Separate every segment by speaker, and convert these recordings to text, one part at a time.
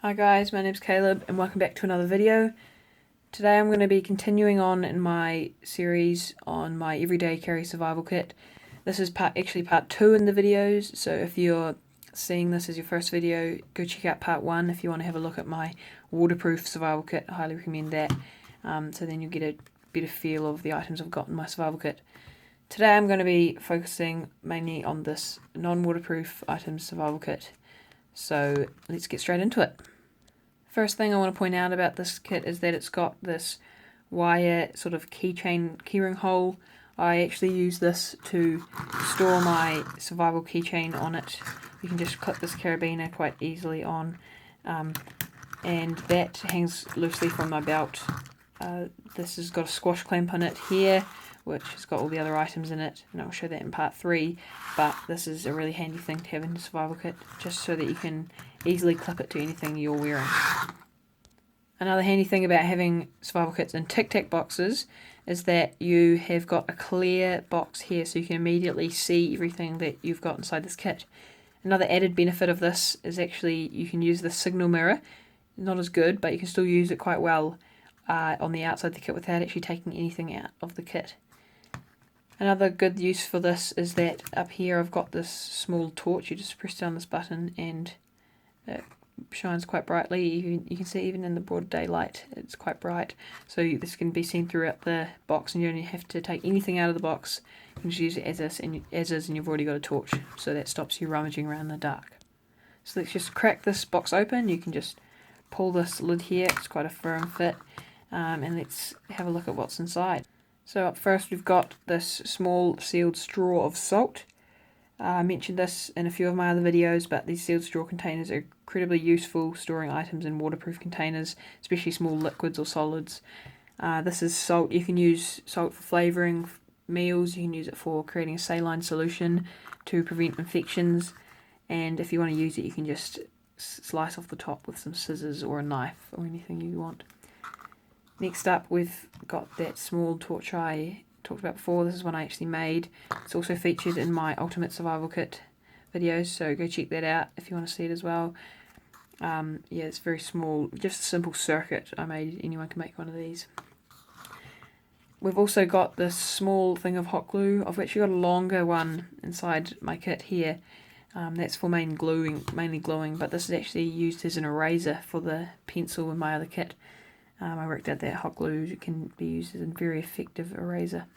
Speaker 1: Hi guys, my name's Caleb and welcome back to another video. Today I'm going to be continuing on in my series on my everyday carry survival kit. This is actually part 2 in the videos, so if you're seeing this as your first video, go check out part 1 if you want to have a look at my waterproof survival kit. I highly recommend that, so then you'll get a better feel of the items I've got in my survival kit. Today I'm going to be focusing mainly on this non-waterproof items survival kit, so let's get straight into it. First thing I want to point out about this kit is that it's got this wire sort of keyring hole. I actually use this to store my survival keychain on it. You can just clip this carabiner quite easily on, and that hangs loosely from my belt. This has got a squash clamp on it here, which has got all the other items in it, and I'll show that in part 3, but this is a really handy thing to have in the survival kit, just so that you can easily clip it to anything you're wearing. Another handy thing about having survival kits in TicTac boxes is that you have got a clear box here, so you can immediately see everything that you've got inside this kit. Another added benefit of this is actually you can use the signal mirror. Not as good, but you can still use it quite well on the outside of the kit without actually taking anything out of the kit. Another good use for this is that up here I've got this small torch. You just press down this button and it shines quite brightly. You can see even in the broad daylight it's quite bright, so this can be seen throughout the box and you don't have to take anything out of the box. You can just use it as is and you've already got a torch, so that stops you rummaging around in the dark. So let's just crack this box open. You can just pull this lid here, it's quite a firm fit, and let's have a look at what's inside. So up first we've got this small sealed straw of salt. I mentioned this in a few of my other videos, but these sealed straw containers are incredibly useful storing items in waterproof containers, especially small liquids or solids. This is salt. You can use salt for flavouring meals, you can use it for creating a saline solution to prevent infections, and if you want to use it you can just slice off the top with some scissors or a knife or anything you want. Next up we've got that small torch I talked about before. This is one I actually made. It's also featured in my ultimate survival kit videos, so go check that out if you want to see it as well. Yeah, it's very small, just a simple circuit I made. Anyone can make one of these. We've also got this small thing of hot glue. I've actually got a longer one inside my kit here. That's for mainly gluing, but this is actually used as an eraser for the pencil in my other kit. I worked out that hot glue can be used as a very effective eraser.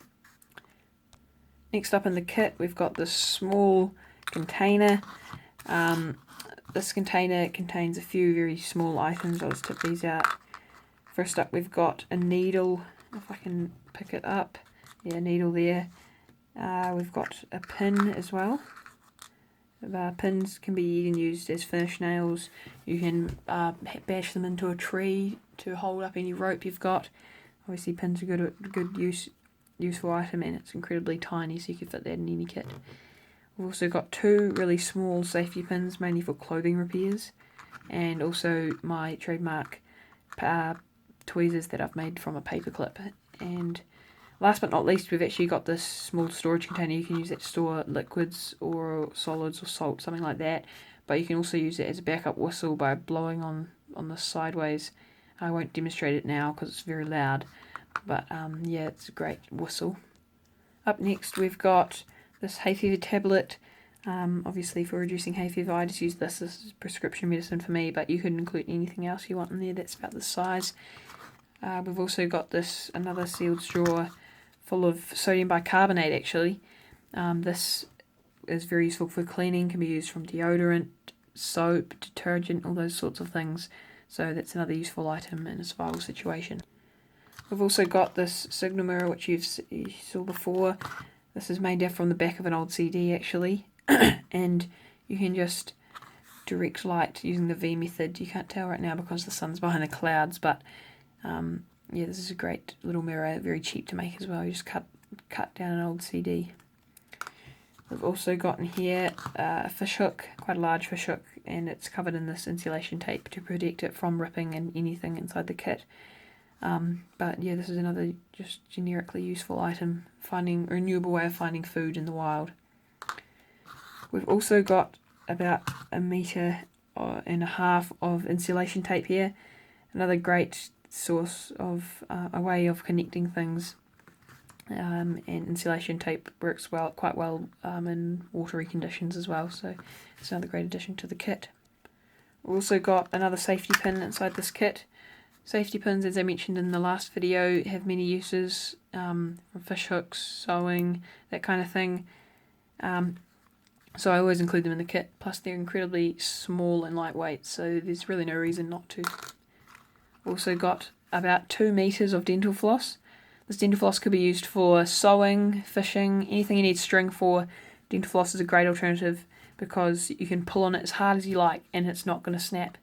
Speaker 1: Next up in the kit we've got this small container. This container contains a few very small items. I'll just tip these out. First up we've got a needle, if I can pick it up. Yeah, needle there. We've got a pin as well. Pins can be even used as finish nails. You can bash them into a tree to hold up any rope you've got. Obviously pins are good useful item, and it's incredibly tiny, so you can fit that in any kit. We've also got 2 really small safety pins, mainly for clothing repairs, and also my trademark tweezers that I've made from a paper clip. And last but not least, we've actually got this small storage container. You can use it to store liquids or solids or salt, something like that. But you can also use it as a backup whistle by blowing on this sideways. I won't demonstrate it now because it's very loud. But yeah, it's a great whistle. Up next we've got this hay fever tablet. Obviously for reducing hay fever I just use this. This is prescription medicine for me, but you can include anything else you want in there that's about this size. We've also got another sealed straw full of sodium bicarbonate actually. This is very useful for cleaning, can be used from deodorant, soap, detergent, all those sorts of things. So that's another useful item in a survival situation. We've also got this signal mirror which you saw before. This is made from the back of an old CD actually, and you can just direct light using the V method. You can't tell right now because the sun's behind the clouds, but yeah, this is a great little mirror, very cheap to make as well. You just cut down an old CD. We've also got in here a fish hook, quite a large fish hook, and it's covered in this insulation tape to protect it from ripping and anything inside the kit. But yeah, this is another just generically useful item, finding a renewable way of finding food in the wild. We've also got about 1 metre and a half of insulation tape here. Another great source of a way of connecting things, and insulation tape works quite well in watery conditions as well, so it's another great addition to the kit. We've also got another safety pin inside this kit. Safety pins, as I mentioned in the last video, have many uses, from fish hooks, sewing, that kind of thing. So I always include them in the kit, plus they're incredibly small and lightweight, so there's really no reason not to. Also got about 2 meters of dental floss. This dental floss could be used for sewing, fishing, anything you need string for. Dental floss is a great alternative because you can pull on it as hard as you like and it's not going to snap.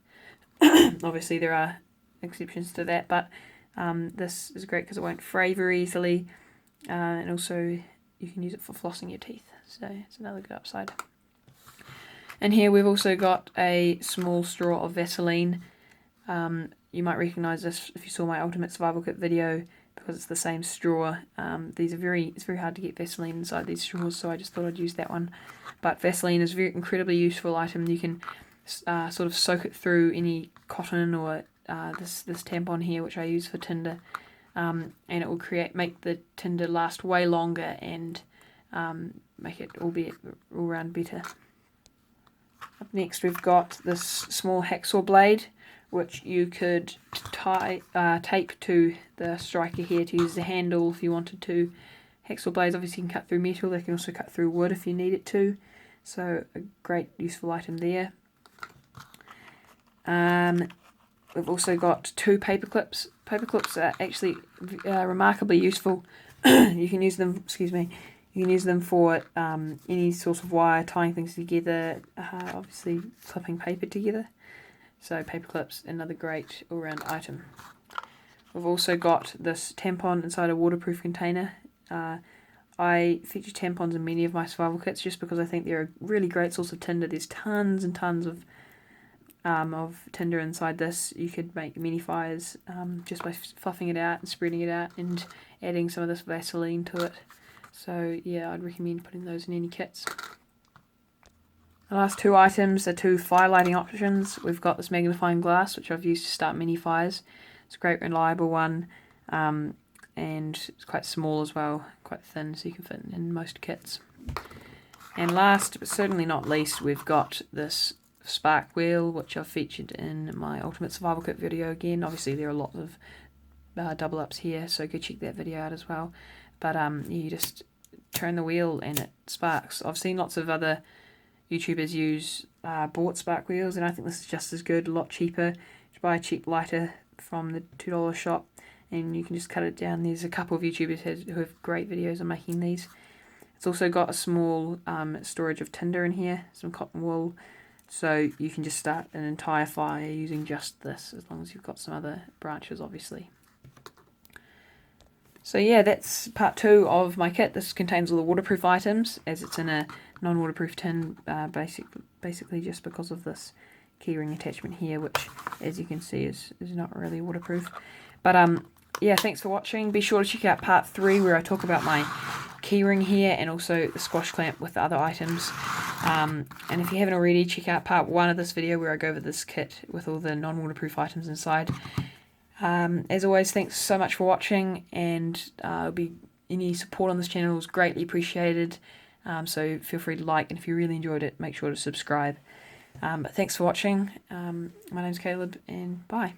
Speaker 1: Obviously there are exceptions to that, but this is great because it won't fray very easily, and also you can use it for flossing your teeth, so it's another good upside. And here we've also got a small straw of Vaseline. You might recognise this if you saw my Ultimate Survival Kit video, because it's the same straw. It's very hard to get Vaseline inside these straws, so I just thought I'd use that one. But Vaseline is a very incredibly useful item. You can sort of soak it through any cotton or this tampon here, which I use for tinder, and it will make the tinder last way longer and make it all round better. Up next we've got this small hacksaw blade, which you could tape to the striker here to use the handle if you wanted to. Hacksaw blades obviously can cut through metal, they can also cut through wood if you need it to, so a great useful item there. We've also got 2 paper clips. Paper clips are actually remarkably useful. You can use them, you can use them for any sort of wire, tying things together, obviously clipping paper together. So paper clips, another great all-round item. We've also got this tampon inside a waterproof container. I feature tampons in many of my survival kits just because I think they're a really great source of tinder. There's tons and tons of tinder inside this. You could make mini fires just by fluffing it out and spreading it out and adding some of this Vaseline to it. So yeah, I'd recommend putting those in any kits. The last 2 items are 2 fire lighting options. We've got this magnifying glass, which I've used to start mini fires. It's a great reliable one, and it's quite small as well, quite thin, so you can fit in most kits. And last but certainly not least, we've got this spark wheel, which I've featured in my Ultimate Survival Kit video again. Obviously there are lots of double ups here, so go check that video out as well. But you just turn the wheel and it sparks. I've seen lots of other YouTubers use bought spark wheels, and I think this is just as good, a lot cheaper. Just buy a cheap lighter from the $2 shop and you can just cut it down. There's a couple of YouTubers who have great videos on making these. It's also got a small storage of tinder in here, some cotton wool, so you can just start an entire fire using just this, as long as you've got some other branches obviously. So yeah, that's part 2 of my kit. This contains all the waterproof items, as it's in a non-waterproof tin, basically just because of this keyring attachment here, which as you can see is not really waterproof. But yeah, thanks for watching. Be sure to check out part 3 where I talk about my keyring here and also the squash clamp with the other items. And if you haven't already, check out part 1 of this video where I go over this kit with all the non-waterproof items inside. As always, thanks so much for watching, and any support on this channel is greatly appreciated. So feel free to like, and if you really enjoyed it, make sure to subscribe. But thanks for watching. My name's Caleb, and bye.